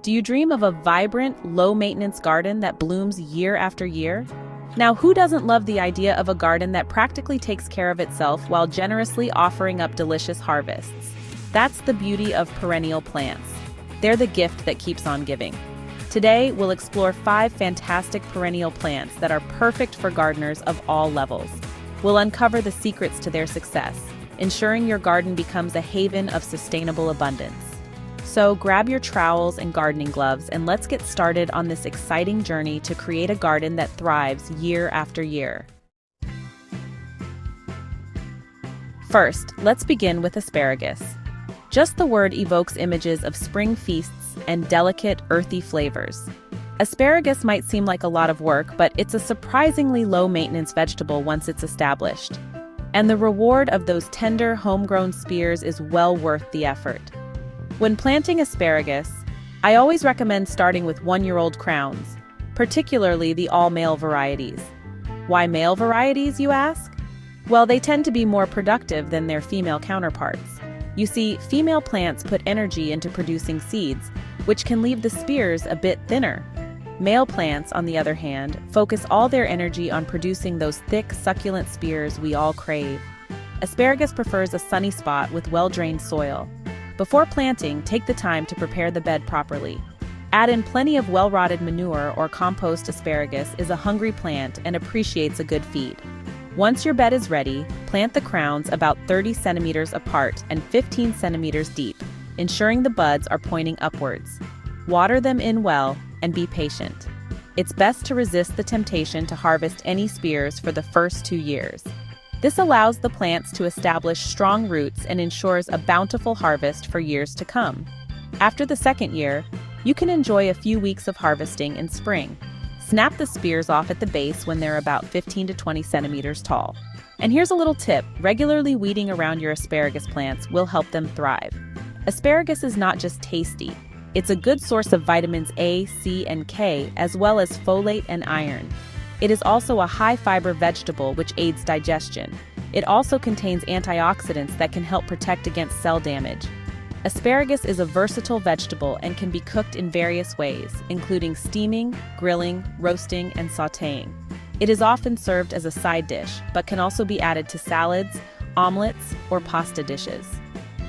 Do you dream of a vibrant, low-maintenance garden that blooms year after year? Now, who doesn't love the idea of a garden that practically takes care of itself while generously offering up delicious harvests? That's the beauty of perennial plants. They're the gift that keeps on giving. Today, we'll explore 5 fantastic perennial plants that are perfect for gardeners of all levels. We'll uncover the secrets to their success, ensuring your garden becomes a haven of sustainable abundance. So grab your trowels and gardening gloves and let's get started on this exciting journey to create a garden that thrives year after year. First, let's begin with asparagus. Just the word evokes images of spring feasts and delicate, earthy flavors. Asparagus might seem like a lot of work, but it's a surprisingly low-maintenance vegetable once it's established. And the reward of those tender, homegrown spears is well worth the effort. When planting asparagus, I always recommend starting with 1-year-old crowns, particularly the all-male varieties. Why male varieties, you ask? Well, they tend to be more productive than their female counterparts. You see, female plants put energy into producing seeds, which can leave the spears a bit thinner. Male plants, on the other hand, focus all their energy on producing those thick, succulent spears we all crave. Asparagus prefers a sunny spot with well-drained soil. Before planting, take the time to prepare the bed properly. Add in plenty of well-rotted manure or compost. Asparagus is a hungry plant and appreciates a good feed. Once your bed is ready, plant the crowns about 30 centimeters apart and 15 centimeters deep, ensuring the buds are pointing upwards. Water them in well and be patient. It's best to resist the temptation to harvest any spears for the first 2 years. This allows the plants to establish strong roots and ensures a bountiful harvest for years to come. After the second year, you can enjoy a few weeks of harvesting in spring. Snap the spears off at the base when they're about 15 to 20 centimeters tall. And here's a little tip: regularly weeding around your asparagus plants will help them thrive. Asparagus is not just tasty, it's a good source of vitamins A, C, and K, as well as folate and iron. It is also a high-fiber vegetable which aids digestion. It also contains antioxidants that can help protect against cell damage. Asparagus is a versatile vegetable and can be cooked in various ways, including steaming, grilling, roasting, and sautéing. It is often served as a side dish, but can also be added to salads, omelets, or pasta dishes.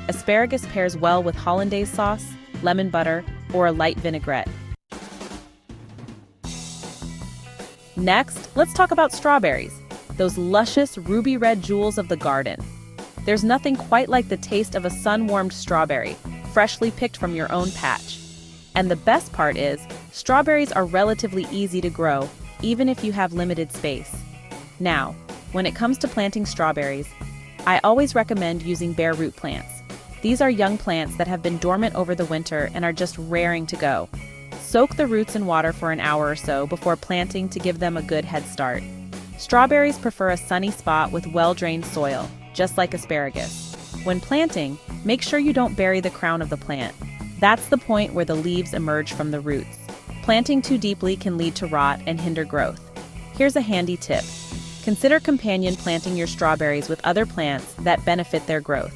Asparagus pairs well with hollandaise sauce, lemon butter, or a light vinaigrette. Next, let's talk about strawberries, those luscious ruby red jewels of the garden. There's nothing quite like the taste of a sun-warmed strawberry, freshly picked from your own patch. And the best part is, strawberries are relatively easy to grow, even if you have limited space. Now, when it comes to planting strawberries, I always recommend using bare root plants. These are young plants that have been dormant over the winter and are just raring to go. Soak the roots in water for an hour or so before planting to give them a good head start. Strawberries prefer a sunny spot with well-drained soil, just like asparagus. When planting, make sure you don't bury the crown of the plant. That's the point where the leaves emerge from the roots. Planting too deeply can lead to rot and hinder growth. Here's a handy tip. Consider companion planting your strawberries with other plants that benefit their growth.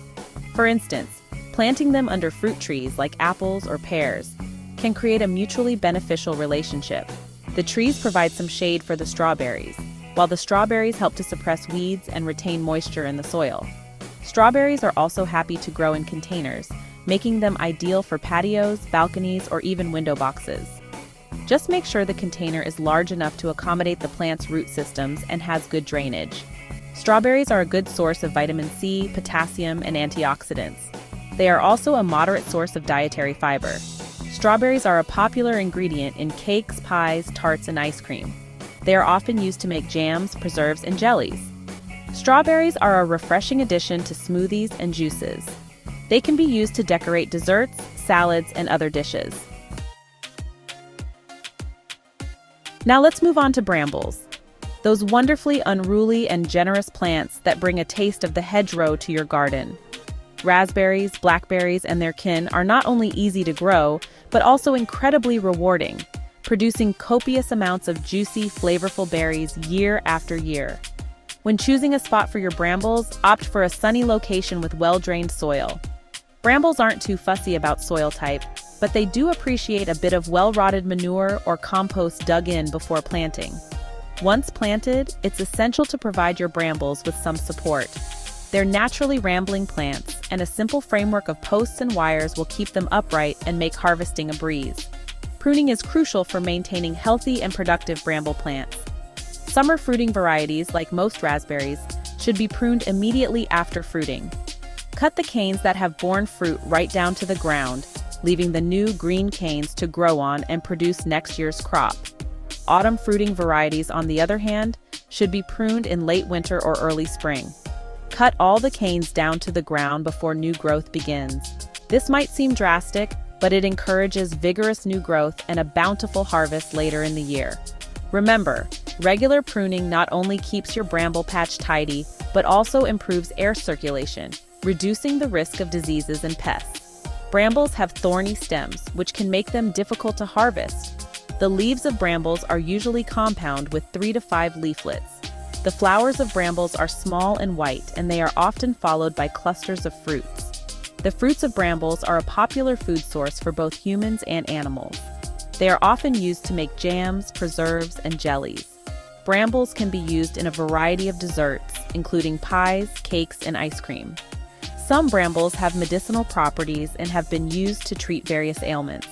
For instance, planting them under fruit trees like apples or pears can create a mutually beneficial relationship. The trees provide some shade for the strawberries, while the strawberries help to suppress weeds and retain moisture in the soil. Strawberries are also happy to grow in containers, making them ideal for patios, balconies, or even window boxes. Just make sure the container is large enough to accommodate the plant's root systems and has good drainage. Strawberries are a good source of vitamin C, potassium, and antioxidants. They are also a moderate source of dietary fiber. Strawberries are a popular ingredient in cakes, pies, tarts, and ice cream. They are often used to make jams, preserves, and jellies. Strawberries are a refreshing addition to smoothies and juices. They can be used to decorate desserts, salads, and other dishes. Now let's move on to brambles, those wonderfully unruly and generous plants that bring a taste of the hedgerow to your garden. Raspberries, blackberries, and their kin are not only easy to grow, but also incredibly rewarding, producing copious amounts of juicy, flavorful berries year after year. When choosing a spot for your brambles, opt for a sunny location with well-drained soil. Brambles aren't too fussy about soil type, but they do appreciate a bit of well-rotted manure or compost dug in before planting. Once planted, it's essential to provide your brambles with some support. They're naturally rambling plants, and a simple framework of posts and wires will keep them upright and make harvesting a breeze. Pruning is crucial for maintaining healthy and productive bramble plants. Summer fruiting varieties, like most raspberries, should be pruned immediately after fruiting. Cut the canes that have borne fruit right down to the ground, leaving the new green canes to grow on and produce next year's crop. Autumn fruiting varieties, on the other hand, should be pruned in late winter or early spring. Cut all the canes down to the ground before new growth begins. This might seem drastic, but it encourages vigorous new growth and a bountiful harvest later in the year. Remember, regular pruning not only keeps your bramble patch tidy, but also improves air circulation, reducing the risk of diseases and pests. Brambles have thorny stems, which can make them difficult to harvest. The leaves of brambles are usually compound with 3 to 5 leaflets. The flowers of brambles are small and white, and they are often followed by clusters of fruits. The fruits of brambles are a popular food source for both humans and animals. They are often used to make jams, preserves, and jellies. Brambles can be used in a variety of desserts, including pies, cakes, and ice cream. Some brambles have medicinal properties and have been used to treat various ailments.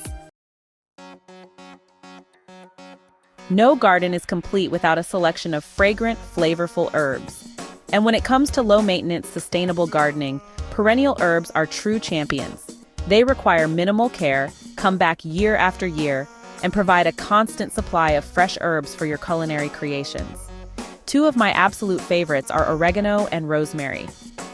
No garden is complete without a selection of fragrant, flavorful herbs. And when it comes to low-maintenance, sustainable gardening, perennial herbs are true champions. They require minimal care, come back year after year, and provide a constant supply of fresh herbs for your culinary creations. Two of my absolute favorites are oregano and rosemary.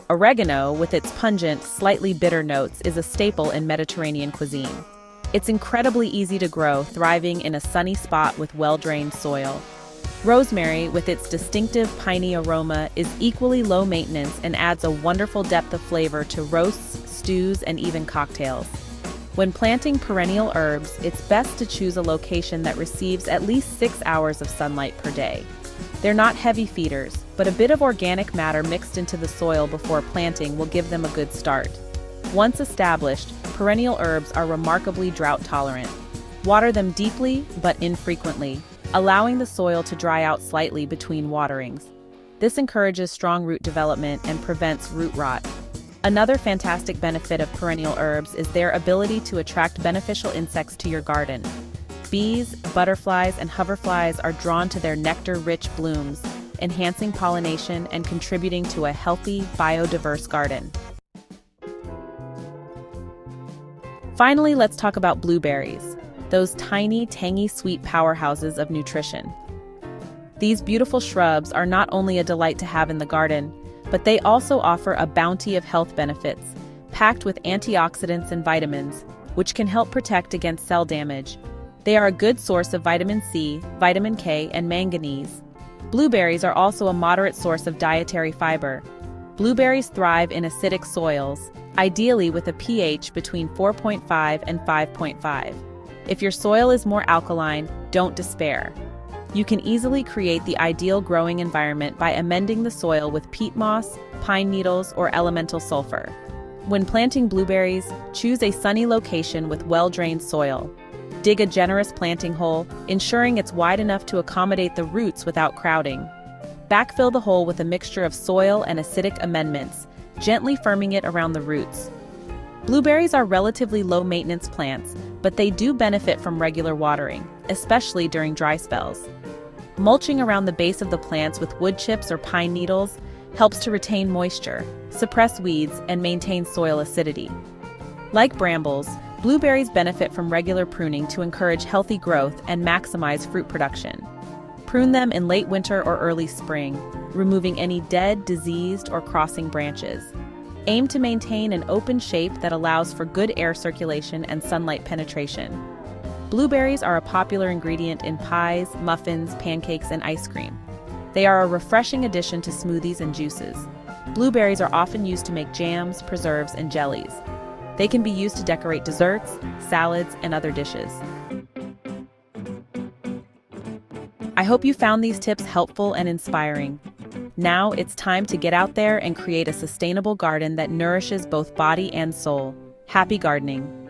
Oregano, with its pungent, slightly bitter notes, is a staple in Mediterranean cuisine. It's incredibly easy to grow, thriving in a sunny spot with well-drained soil. Rosemary, with its distinctive piney aroma, is equally low maintenance and adds a wonderful depth of flavor to roasts, stews, and even cocktails. When planting perennial herbs, it's best to choose a location that receives at least 6 hours of sunlight per day. They're not heavy feeders, but a bit of organic matter mixed into the soil before planting will give them a good start. Once established, perennial herbs are remarkably drought tolerant. Water them deeply but infrequently, allowing the soil to dry out slightly between waterings. This encourages strong root development and prevents root rot. Another fantastic benefit of perennial herbs is their ability to attract beneficial insects to your garden. Bees, butterflies, and hoverflies are drawn to their nectar-rich blooms, enhancing pollination and contributing to a healthy, biodiverse garden. Finally, let's talk about blueberries, those tiny, tangy sweet powerhouses of nutrition. These beautiful shrubs are not only a delight to have in the garden, but they also offer a bounty of health benefits, packed with antioxidants and vitamins, which can help protect against cell damage. They are a good source of vitamin C, vitamin K, and manganese. Blueberries are also a moderate source of dietary fiber. Blueberries thrive in acidic soils, ideally with a pH between 4.5 and 5.5. If your soil is more alkaline, don't despair. You can easily create the ideal growing environment by amending the soil with peat moss, pine needles, or elemental sulfur. When planting blueberries, choose a sunny location with well-drained soil. Dig a generous planting hole, ensuring it's wide enough to accommodate the roots without crowding. Backfill the hole with a mixture of soil and acidic amendments, gently firming it around the roots. Blueberries are relatively low-maintenance plants, but they do benefit from regular watering, especially during dry spells. Mulching around the base of the plants with wood chips or pine needles helps to retain moisture, suppress weeds, and maintain soil acidity. Like brambles, blueberries benefit from regular pruning to encourage healthy growth and maximize fruit production. Prune them in late winter or early spring, removing any dead, diseased, or crossing branches. Aim to maintain an open shape that allows for good air circulation and sunlight penetration. Blueberries are a popular ingredient in pies, muffins, pancakes, and ice cream. They are a refreshing addition to smoothies and juices. Blueberries are often used to make jams, preserves, and jellies. They can be used to decorate desserts, salads, and other dishes. I hope you found these tips helpful and inspiring. Now it's time to get out there and create a sustainable garden that nourishes both body and soul. Happy gardening!